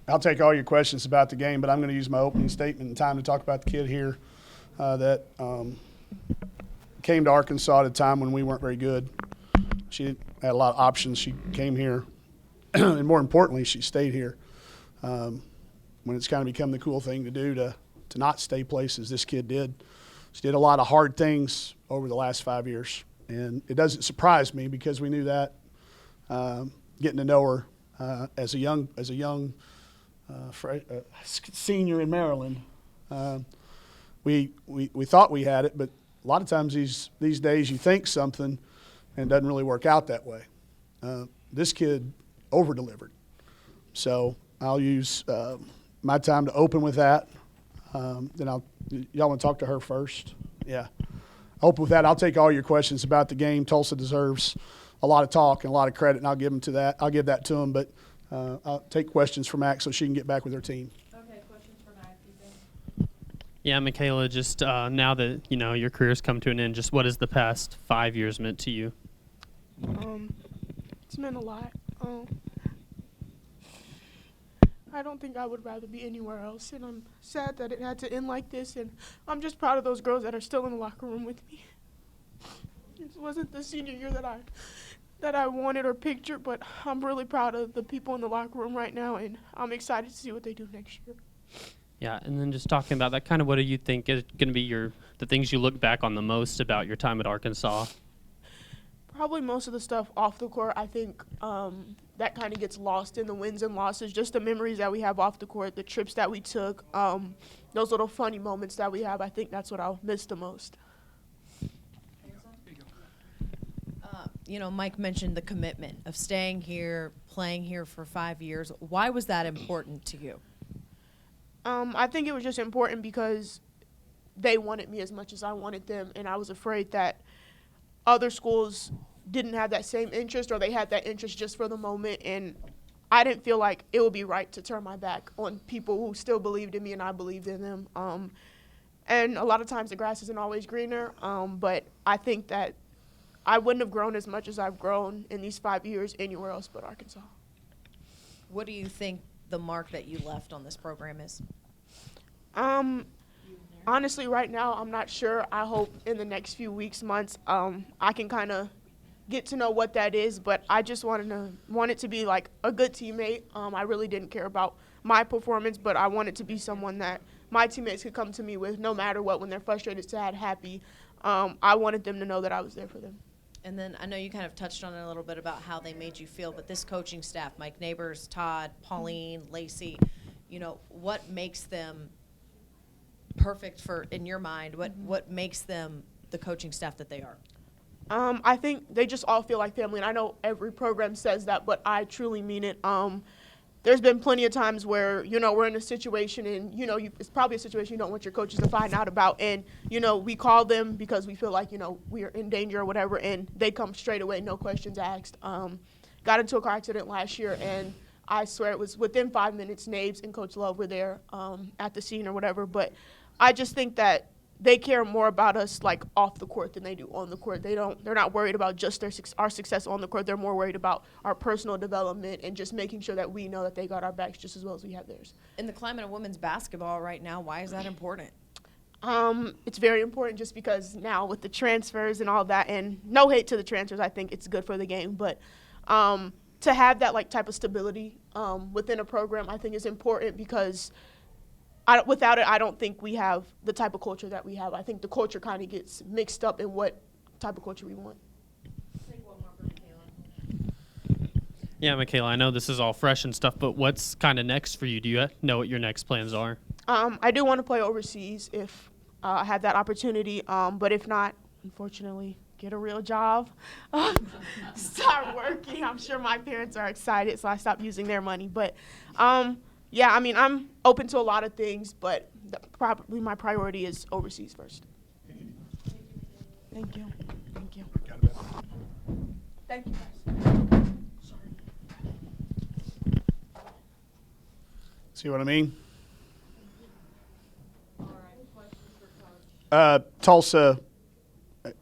I'll take all your questions about the game, but I'm going to use my opening statement and time to talk about the kid here that came to Arkansas at a time when we weren't very good. She had a lot of options. She came here, and more importantly, she stayed here. When it's kind of become the cool thing to do to not stay places, this kid did. She did a lot of hard things over the last 5 years, and it doesn't surprise me because we knew that getting to know her as a young senior in Maryland. We thought we had it, but a lot of times these days you think something and it doesn't really work out that way. This kid over-delivered. So I'll use my time to open with that. Then y'all want to talk to her first? Yeah. Open with that. I'll take all your questions about the game. Tulsa deserves a lot of talk and a lot of credit, and I'll give them to that. I'll give that to them, but I'll take questions from Mac so she can get back with her team. Okay, questions for Mac, you think? Yeah, Makayla, just now that, your career's come to an end, just what has the past 5 years meant to you? It's meant a lot. I don't think I would rather be anywhere else, and I'm sad that it had to end like this, and I'm just proud of those girls that are still in the locker room with me. It wasn't the senior year that I wanted or pictured, but I'm really proud of the people in the locker room right now, and I'm excited to see what they do next year. Yeah, and then just talking about that, kind of what do you think is going to be the things you look back on the most about your time at Arkansas? Probably most of the stuff off the court, I think that kind of gets lost in the wins and losses, just the memories that we have off the court, the trips that we took, those little funny moments that we have. I think that's what I'll miss the most. Mike mentioned the commitment of staying here, playing here for 5 years. Why was that important to you? I think it was just important because they wanted me as much as I wanted them, and I was afraid that other schools didn't have that same interest, or they had that interest just for the moment, and I didn't feel like it would be right to turn my back on people who still believed in me and I believed in them. And a lot of times the grass isn't always greener, but I think that I wouldn't have grown as much as I've grown in these 5 years anywhere else but Arkansas. What do you think the mark that you left on this program is? Honestly, right now, I'm not sure. I hope in the next few weeks, months, I can kind of get to know what that is, but I just wanted to be like a good teammate. I really didn't care about my performance, but I wanted to be someone that my teammates could come to me with no matter what, when they're frustrated, sad, happy. I wanted them to know that I was there for them. And then I know you kind of touched on it a little bit about how they made you feel, but this coaching staff, Mike Neighbors, Todd, Pauline, Lacey, what makes them perfect in your mind? What makes them the coaching staff that they are? I think they just all feel like family, and I know every program says that, but I truly mean it. There's been plenty of times where, we're in a situation and, it's probably a situation you don't want your coaches to find out about. And, we call them because we feel like, we are in danger or whatever, and they come straight away, no questions asked. Got into a car accident last year, and I swear it was within 5 minutes, Nabes and Coach Love were there at the scene or whatever. But I just think that they care more about us like off the court than they do on the court. They're not worried about just our success on the court. They're more worried about our personal development and just making sure that we know that they got our backs just as well as we have theirs. In the climate of women's basketball right now, why is that important? It's very important just because now with the transfers and all that, and no hate to the transfers, I think it's good for the game, but to have that type of stability within a program, I think is important because without it, I don't think we have the type of culture that we have. I think the culture kind of gets mixed up in what type of culture we want. Yeah, Makayla, I know this is all fresh and stuff, but what's kind of next for you? Do you know what your next plans are? I do want to play overseas if I have that opportunity, but if not, unfortunately, get a real job, start working. I'm sure my parents are excited, so I stopped using their money. But yeah, I'm open to a lot of things, but probably my priority is overseas first. Thank you. Thank you. Thank you, guys. See what I mean? Tulsa,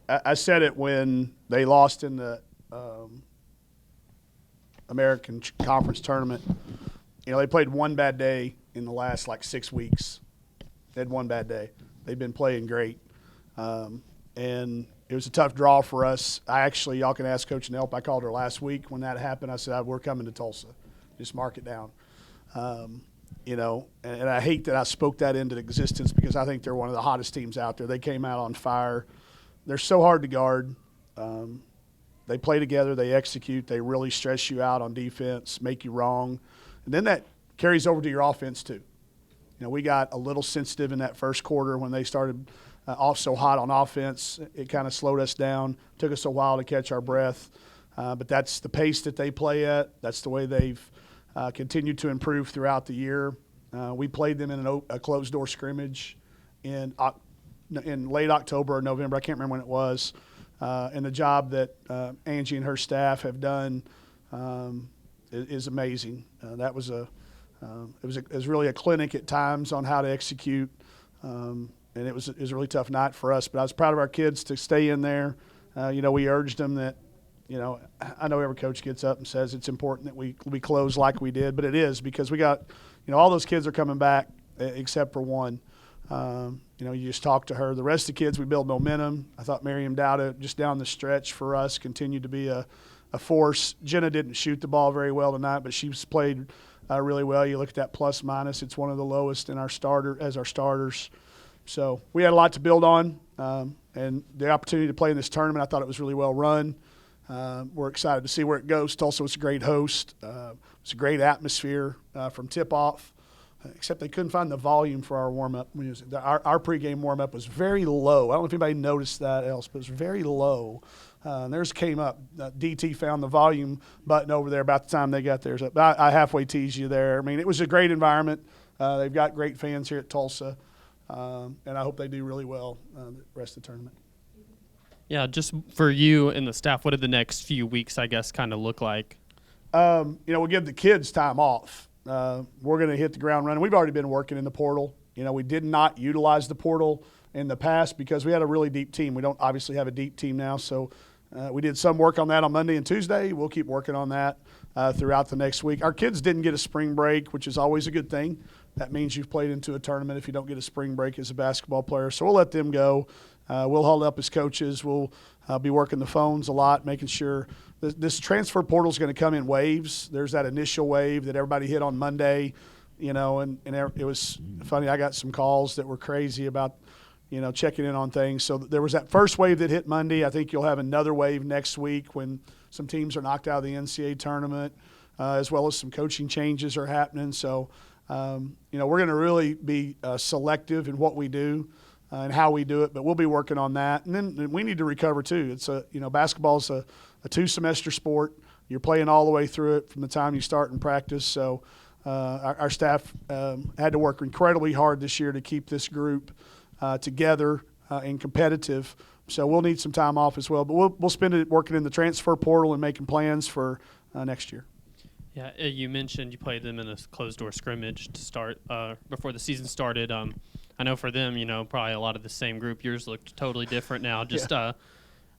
I said it when they lost in the American Conference tournament. they played one bad day in the last 6 weeks. They had one bad day. They've been playing great. And it was a tough draw for us. Y'all can ask Coach Nelp. I called her last week when that happened. I said, we're coming to Tulsa. Just mark it down. And I hate that I spoke that into existence because I think they're one of the hottest teams out there. They came out on fire. They're so hard to guard. They play together. They execute. They really stress you out on defense, make you wrong. And then that carries over to your offense too. We got a little sensitive in that first quarter when they started off so hot on offense. It kind of slowed us down. Took us a while to catch our breath. But that's the pace that they play at. That's the way they've continued to improve throughout the year. We played them in a closed-door scrimmage in late October or November. I can't remember when it was. And the job that Angie and her staff have done is amazing. That was it was really a clinic at times on how to execute. And it was a really tough night for us. But I was proud of our kids to stay in there. We urged them that, I know every coach gets up and says it's important that we close like we did, but it is because we got, all those kids are coming back except for one. You just talk to her. The rest of the kids, we build momentum. I thought Miriam Dowda, just down the stretch for us, continued to be a force. Jenna didn't shoot the ball very well tonight, but she's played really well. You look at that plus minus; it's one of the lowest in our starters. So we had a lot to build on, and the opportunity to play in this tournament, I thought it was really well run. We're excited to see where it goes. Tulsa was a great host. It's a great atmosphere from tip-off, except they couldn't find the volume for our warm-up music. Our pregame warm-up was very low. I don't know if anybody noticed that else, but it was very low. Theirs came up. DT found the volume button over there about the time they got theirs up. I halfway teased you there. I mean, it was a great environment. They've got great fans here at Tulsa, and I hope they do really well the rest of the tournament. Yeah, just for you and the staff, what did the next few weeks, I guess, kind of look like? We'll give the kids time off. We're going to hit the ground running. We've already been working in the portal. We did not utilize the portal in the past because we had a really deep team. We don't obviously have a deep team now, so we did some work on that on Monday and Tuesday. We'll keep working on that throughout the next week. Our kids didn't get a spring break, which is always a good thing. That means you've played into a tournament if you don't get a spring break as a basketball player. So we'll let them go. We'll hold up as coaches. We'll be working the phones a lot, making sure this transfer portal is going to come in waves. There's that initial wave that everybody hit on Monday, and it was funny. I got some calls that were crazy about, checking in on things. So there was that first wave that hit Monday. I think you'll have another wave next week when some teams are knocked out of the NCAA tournament, as well as some coaching changes are happening. So, we're going to really be selective in what we do and how we do it, but we'll be working on that. And then we need to recover too. It's basketball's a 2-semester sport. You're playing all the way through it from the time you start in practice. So our staff had to work incredibly hard this year to keep this group together and competitive. So we'll need some time off as well, but we'll spend it working in the transfer portal and making plans for next year. Yeah, you mentioned you played them in a closed-door scrimmage to start before the season started. I know for them, probably a lot of the same group. Yours looked totally different now. Just, yeah.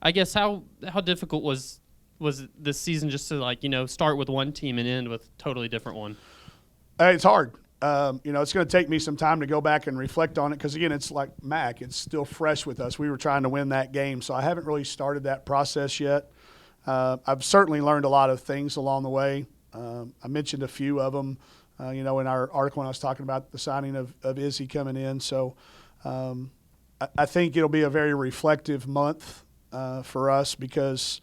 I guess, how difficult was this season just to start with one team and end with a totally different one? It's hard. It's going to take me some time to go back and reflect on it because, again, it's like Mac. It's still fresh with us. We were trying to win that game, so I haven't really started that process yet. I've certainly learned a lot of things along the way. I mentioned a few of them, in our article when I was talking about the signing of Izzy coming in. So I think it'll be a very reflective month for us because,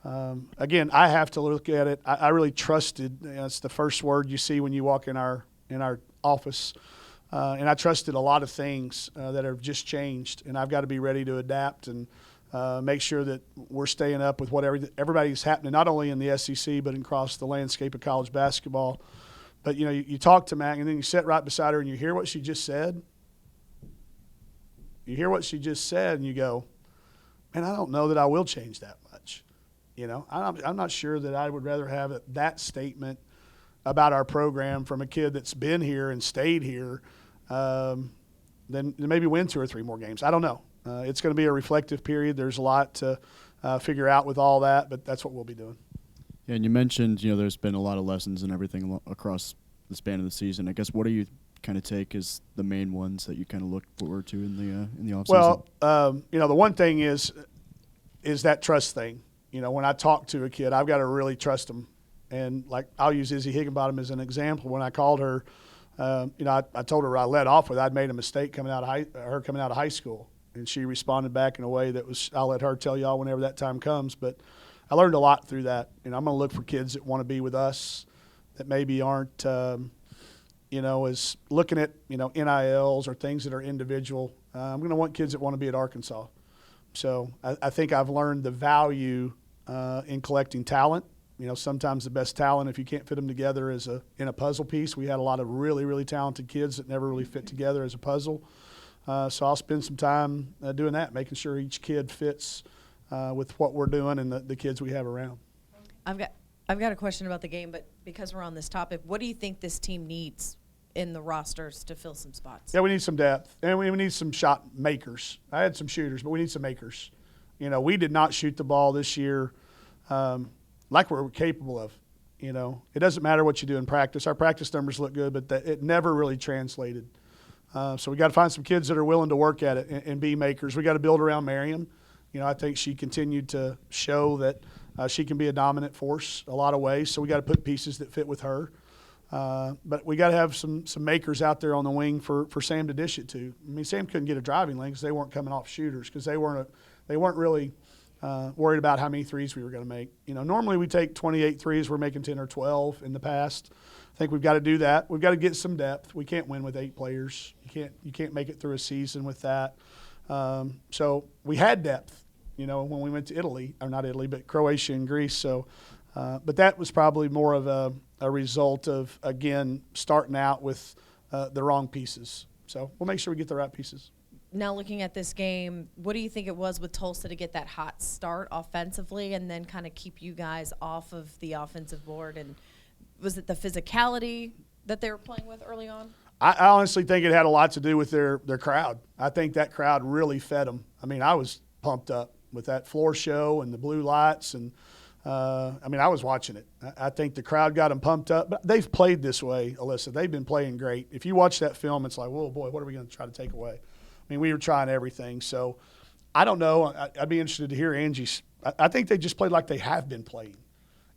again, I have to look at it. I really trusted. It's the first word you see when you walk in our office. And I trusted a lot of things that have just changed, and I've got to be ready to adapt and make sure that we're staying up with what everybody's happening, not only in the SEC but across the landscape of college basketball. But, you talk to Mac, and then you sit right beside her and you hear what she just said. You hear what she just said, and you go, man, I don't know that I will change that much. I'm not sure that I would rather have that statement about our program from a kid that's been here and stayed here than maybe win 2 or 3 more games. I don't know. It's going to be a reflective period. There's a lot to figure out with all that, but that's what we'll be doing. Yeah, and you mentioned, there's been a lot of lessons and everything across the span of the season. I guess what do you kind of take as the main ones that you kind of look forward to in the offseason? Well, the one thing is that trust thing. When I talk to a kid, I've got to really trust them. And like I'll use Izzy Higginbottom as an example. When I called her, I told her I led off with I'd made a mistake coming out of high school, and she responded back in a way that was I'll let her tell y'all whenever that time comes. But I learned a lot through that. I'm going to look for kids that want to be with us, that maybe aren't, as looking at NILs or things that are individual. I'm going to want kids that want to be at Arkansas. So I think I've learned the value in collecting talent. Sometimes the best talent, if you can't fit them together in a puzzle piece. We had a lot of really, really talented kids that never really fit together as a puzzle. So I'll spend some time doing that, making sure each kid fits with what we're doing and the kids we have around. I've got a question about the game, but because we're on this topic, what do you think this team needs in the rosters to fill some spots? Yeah, we need some depth, and we need some shot makers. I had some shooters, but we need some makers. We did not shoot the ball this year like we're capable of. It doesn't matter what you do in practice. Our practice numbers look good, but it never really translated. So we got to find some kids that are willing to work at it and be makers. We got to build around Miriam. I think she continued to show that she can be a dominant force a lot of ways. So we got to put pieces that fit with her. But we got to have some makers out there on the wing for Sam to dish it to. I mean, Sam couldn't get a driving lane because they weren't coming off shooters because they weren't really worried about how many threes we were going to make. Normally we take 28 threes. We're making 10 or 12 in the past. I think we've got to do that. We've got to get some depth. We can't win with 8 players. You can't make it through a season with that. So we had depth, when we went to Italy, or not Italy, but Croatia and Greece. So, but that was probably more of a result of, again, starting out with the wrong pieces. So we'll make sure we get the right pieces. Now looking at this game, what do you think it was with Tulsa to get that hot start offensively and then kind of keep you guys off of the offensive board? And was it the physicality that they were playing with early on? I honestly think it had a lot to do with their crowd. I think that crowd really fed them. I mean, I was pumped up with that floor show and the blue lights. And, I was watching it. I think the crowd got them pumped up. But they've played this way, Alyssa. They've been playing great. If you watch that film, it's like, whoa, boy, what are we going to try to take away? I mean, we were trying everything. So I don't know. I'd be interested to hear Angie's. I think they just played like they have been playing.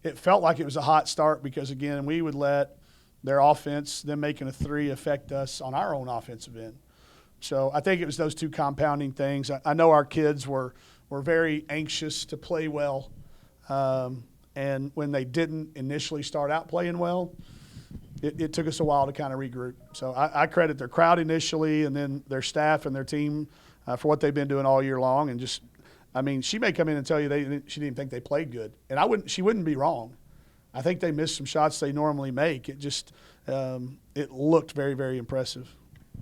It felt like it was a hot start because, again, we would let their offense, them making a three, affect us on our own offensive end. So I think it was those two compounding things. I know our kids were very anxious to play well. And when they didn't initially start out playing well, it took us a while to kind of regroup. So I credit their crowd initially and then their staff and their team for what they've been doing all year long. And just, she may come in and tell you she didn't think they played good. And she wouldn't be wrong. I think they missed some shots they normally make. It just it looked very, very impressive.